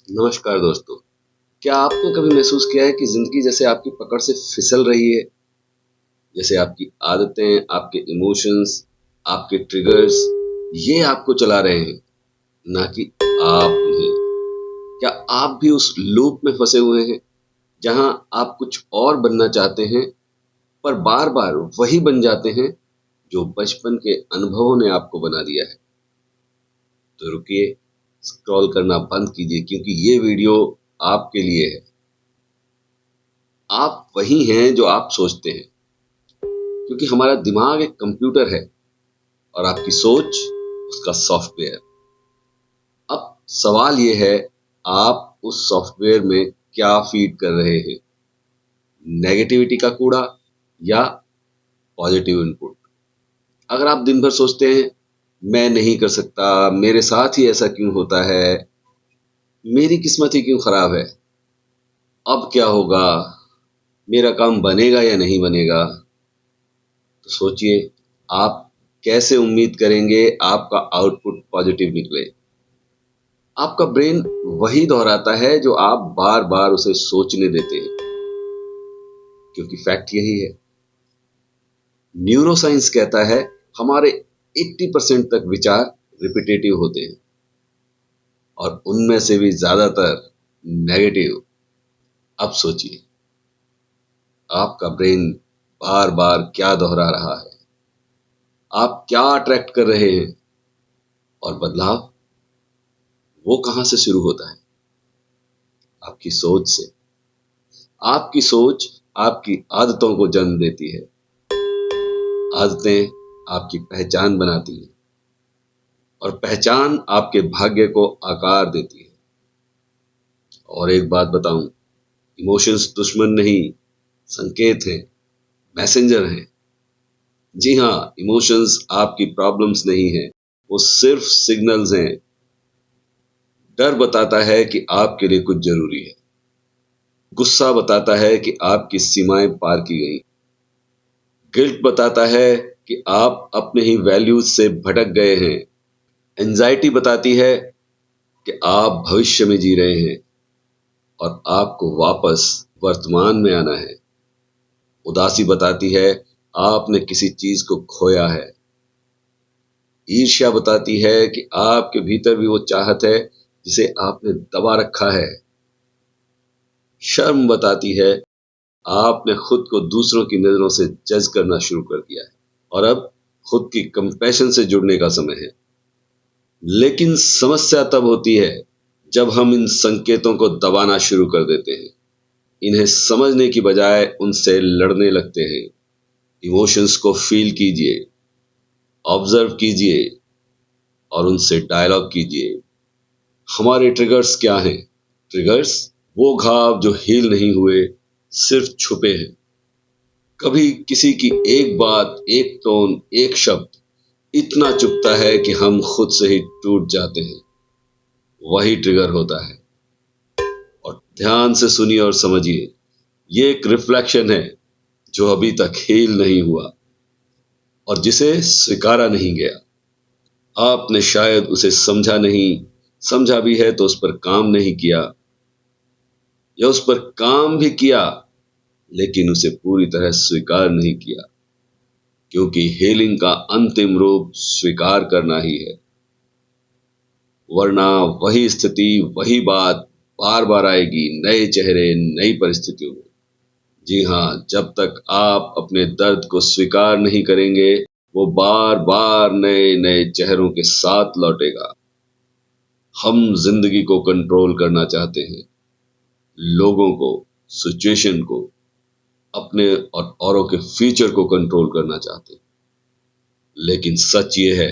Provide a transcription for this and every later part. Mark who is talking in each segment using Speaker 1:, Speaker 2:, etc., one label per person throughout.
Speaker 1: नमस्कार दोस्तों। क्या आपने कभी महसूस किया है कि जिंदगी जैसे आपकी पकड़ से फिसल रही है? जैसे आपकी आदतें, आपके इमोशंस, आपके ट्रिगर्स ये आपको चला रहे हैं, ना कि आप नहीं। क्या आप भी उस लूप में फंसे हुए हैं जहां आप कुछ और बनना चाहते हैं पर बार बार वही बन जाते हैं जो बचपन के अनुभवों ने आपको बना दिया है? तो रुकिए, स्क्रॉल करना बंद कीजिए क्योंकि ये वीडियो आपके लिए है। आप वही हैं जो आप सोचते हैं, क्योंकि हमारा दिमाग एक कंप्यूटर है और आपकी सोच उसका सॉफ्टवेयर। अब सवाल ये है, आप उस सॉफ्टवेयर में क्या फीड कर रहे हैं? नेगेटिविटी का कूड़ा या पॉजिटिव इनपुट? अगर आप दिन भर सोचते हैं मैं नहीं कर सकता, मेरे साथ ही ऐसा क्यों होता है, मेरी किस्मत ही क्यों खराब है, अब क्या होगा, मेरा काम बनेगा या नहीं बनेगा, तो सोचिए, आप कैसे उम्मीद करेंगे आपका आउटपुट पॉजिटिव निकले? आपका ब्रेन वही दोहराता है जो आप बार बार उसे सोचने देते हैं, क्योंकि फैक्ट यही है। न्यूरोसाइंस कहता है हमारे 80% तक विचार रिपीटेटिव होते हैं और उनमें से भी ज्यादातर नेगेटिव। अब सोचिए, आपका ब्रेन बार बार क्या दोहरा रहा है, आप क्या अट्रैक्ट कर रहे हैं, और बदलाव वो कहां से शुरू होता है? आपकी सोच से। आपकी सोच आपकी आदतों को जन्म देती है, आदतें आपकी पहचान बनाती हैं और पहचान आपके भाग्य को आकार देती है। और एक बात बताऊं, इमोशंस दुश्मन नहीं, संकेत हैं, मैसेंजर हैं। जी हाँ, इमोशंस आपकी प्रॉब्लम्स नहीं है, वो सिर्फ सिग्नल्स हैं। डर बताता है कि आपके लिए कुछ जरूरी है, गुस्सा बताता है कि आपकी सीमाएं पार की गई, गिल्ट बताता है कि आप अपने ही वैल्यूज से भटक गए हैं, एंजाइटी बताती है कि आप भविष्य में जी रहे हैं और आपको वापस वर्तमान में आना है, उदासी बताती है आपने किसी चीज को खोया है, ईर्ष्या बताती है कि आपके भीतर भी वो चाहत है जिसे आपने दबा रखा है, शर्म बताती है आपने खुद को दूसरों की नजरों से जज करना शुरू कर दिया है और अब खुद की कंपैशन से जुड़ने का समय है। लेकिन समस्या तब होती है जब हम इन संकेतों को दबाना शुरू कर देते हैं, इन्हें समझने की बजाय उनसे लड़ने लगते हैं। इमोशंस को फील कीजिए, ऑब्जर्व कीजिए और उनसे डायलॉग कीजिए। हमारे ट्रिगर्स क्या हैं? ट्रिगर्स वो घाव जो हील नहीं हुए, सिर्फ छुपे हैं। कभी किसी की एक बात, एक टोन, एक शब्द इतना चुभता है कि हम खुद से ही टूट जाते हैं। वही ट्रिगर होता है। और ध्यान से सुनिए और समझिए, ये एक रिफ्लेक्शन है जो अभी तक हील नहीं हुआ और जिसे स्वीकारा नहीं गया। आपने शायद उसे समझा नहीं, समझा भी है तो उस पर काम नहीं किया, या उस पर काम भी किया लेकिन उसे पूरी तरह स्वीकार नहीं किया, क्योंकि हीलिंग का अंतिम रूप स्वीकार करना ही है। वरना वही स्थिति, वही बात बार बार आएगी, नए चेहरे, नई परिस्थितियों में। जी हाँ, जब तक आप अपने दर्द को स्वीकार नहीं करेंगे, वो बार बार नए नए चेहरों के साथ लौटेगा। हम जिंदगी को कंट्रोल करना चाहते हैं, लोगों को, सिचुएशन को, अपने और औरों के फ्यूचर को कंट्रोल करना चाहते हैं। लेकिन सच ये है,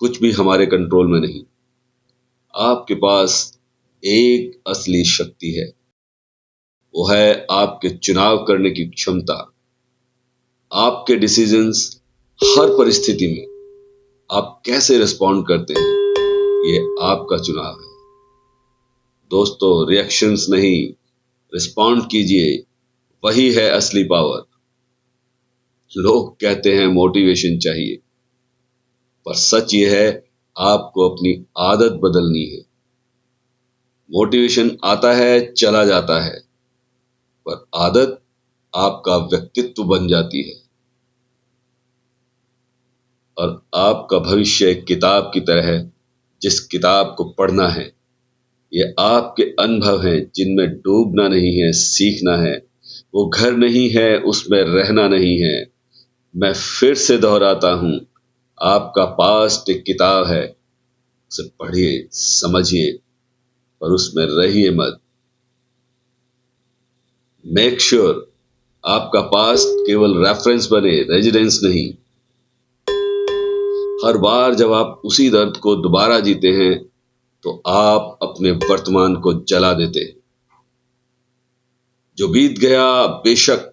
Speaker 1: कुछ भी हमारे कंट्रोल में नहीं। आपके पास एक असली शक्ति है, वो है आपके चुनाव करने की क्षमता। आपके डिसीजंस, हर परिस्थिति में आप कैसे रिस्पॉन्ड करते हैं, ये आपका चुनाव है। दोस्तों, रिएक्शंस नहीं, रिस्पॉन्ड कीजिए, वही है असली पावर। लोग कहते हैं मोटिवेशन चाहिए, पर सच ये है, आपको अपनी आदत बदलनी है। मोटिवेशन आता है, चला जाता है, पर आदत आपका व्यक्तित्व बन जाती है और आपका भविष्य एक किताब की तरह है, जिस किताब को पढ़ना है। ये आपके अनुभव हैं जिनमें डूबना नहीं है, सीखना है। वो घर नहीं है, उसमें रहना नहीं है। मैं फिर से दोहराता हूं, आपका पास्ट एक किताब है, उसे पढ़िए, समझिए, पर उसमें रहिए मत। मेक श्योर आपका पास्ट केवल रेफरेंस बने, रेजिडेंस नहीं। हर बार जब आप उसी दर्द को दोबारा जीते हैं तो आप अपने वर्तमान को जला देते हैं। जो बीत गया बेशक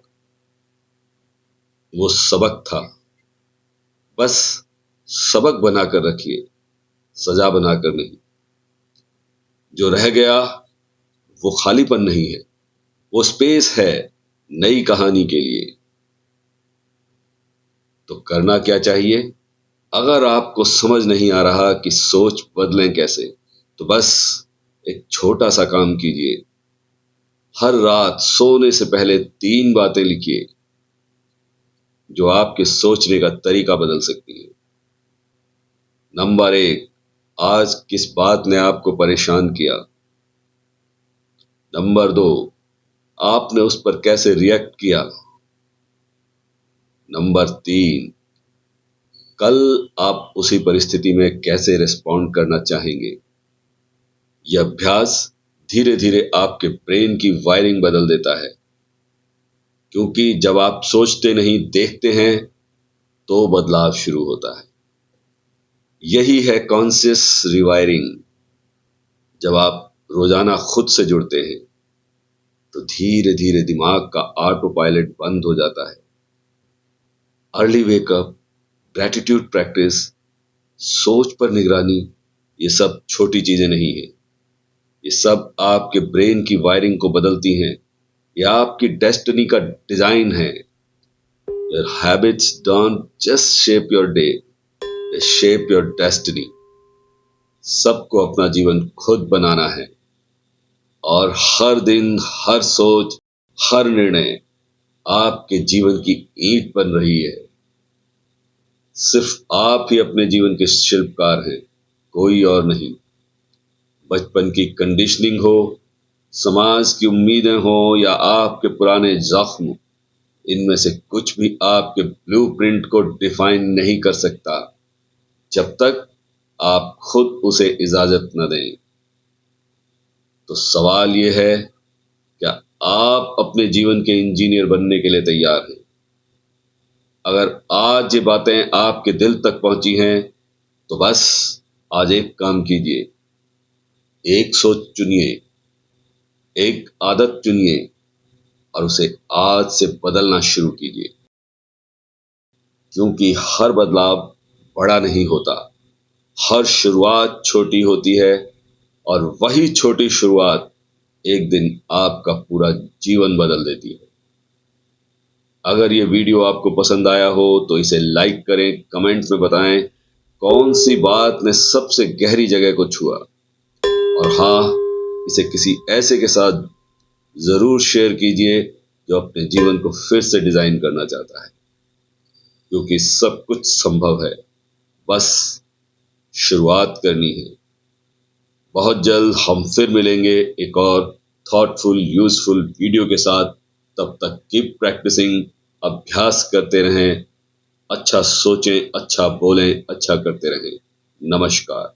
Speaker 1: वो सबक था, बस सबक बनाकर रखिए, सजा बनाकर नहीं। जो रह गया वो खालीपन नहीं है, वो स्पेस है नई कहानी के लिए। तो करना क्या चाहिए? अगर आपको समझ नहीं आ रहा कि सोच बदलें कैसे, तो बस एक छोटा सा काम कीजिए। हर रात सोने से पहले 3 बातें लिखिए जो आपके सोचने का तरीका बदल सकती है। नंबर 1, आज किस बात ने आपको परेशान किया? नंबर 2, आपने उस पर कैसे रिएक्ट किया? नंबर 3, कल आप उसी परिस्थिति में कैसे रिस्पॉन्ड करना चाहेंगे? यह अभ्यास धीरे धीरे आपके ब्रेन की वायरिंग बदल देता है, क्योंकि जब आप सोचते नहीं, देखते हैं, तो बदलाव शुरू होता है। यही है कॉन्शियस रिवायरिंग। जब आप रोजाना खुद से जुड़ते हैं तो धीरे धीरे दिमाग का ऑटो पायलट बंद हो जाता है। अर्ली वेकअप, ग्रैटिट्यूड प्रैक्टिस, सोच पर निगरानी, ये सब छोटी चीजें नहीं है। ये सब आपके ब्रेन की वायरिंग को बदलती हैं। ये आपकी डेस्टिनी का डिजाइन है। Your habits don't just shape your day, they shape your destiny. सबको अपना जीवन खुद बनाना है और हर दिन, हर सोच, हर निर्णय आपके जीवन की ईंट बन रही है। सिर्फ आप ही अपने जीवन के शिल्पकार हैं, कोई और नहीं। बचपन की कंडीशनिंग हो, समाज की उम्मीदें हो या आपके पुराने जख्म, इनमें से कुछ भी आपके ब्लूप्रिंट को डिफाइन नहीं कर सकता जब तक आप खुद उसे इजाजत न दें। तो सवाल यह है, क्या आप अपने जीवन के इंजीनियर बनने के लिए तैयार हैं? अगर आज ये बातें आपके दिल तक पहुंची हैं तो बस आज एक काम कीजिए, एक सोच चुनिए, एक आदत चुनिए और उसे आज से बदलना शुरू कीजिए। क्योंकि हर बदलाव बड़ा नहीं होता, हर शुरुआत छोटी होती है और वही छोटी शुरुआत एक दिन आपका पूरा जीवन बदल देती है। अगर ये वीडियो आपको पसंद आया हो तो इसे लाइक करें, कमेंट में बताएं कौन सी बात ने सबसे गहरी जगह को छुआ। और हाँ, इसे किसी ऐसे के साथ जरूर शेयर कीजिए जो अपने जीवन को फिर से डिजाइन करना चाहता है, क्योंकि सब कुछ संभव है, बस शुरुआत करनी है। बहुत जल्द हम फिर मिलेंगे एक और थॉटफुल, यूजफुल वीडियो के साथ। तब तक कीप प्रैक्टिसिंग, अभ्यास करते रहें, अच्छा सोचें, अच्छा बोलें, अच्छा करते रहें। नमस्कार।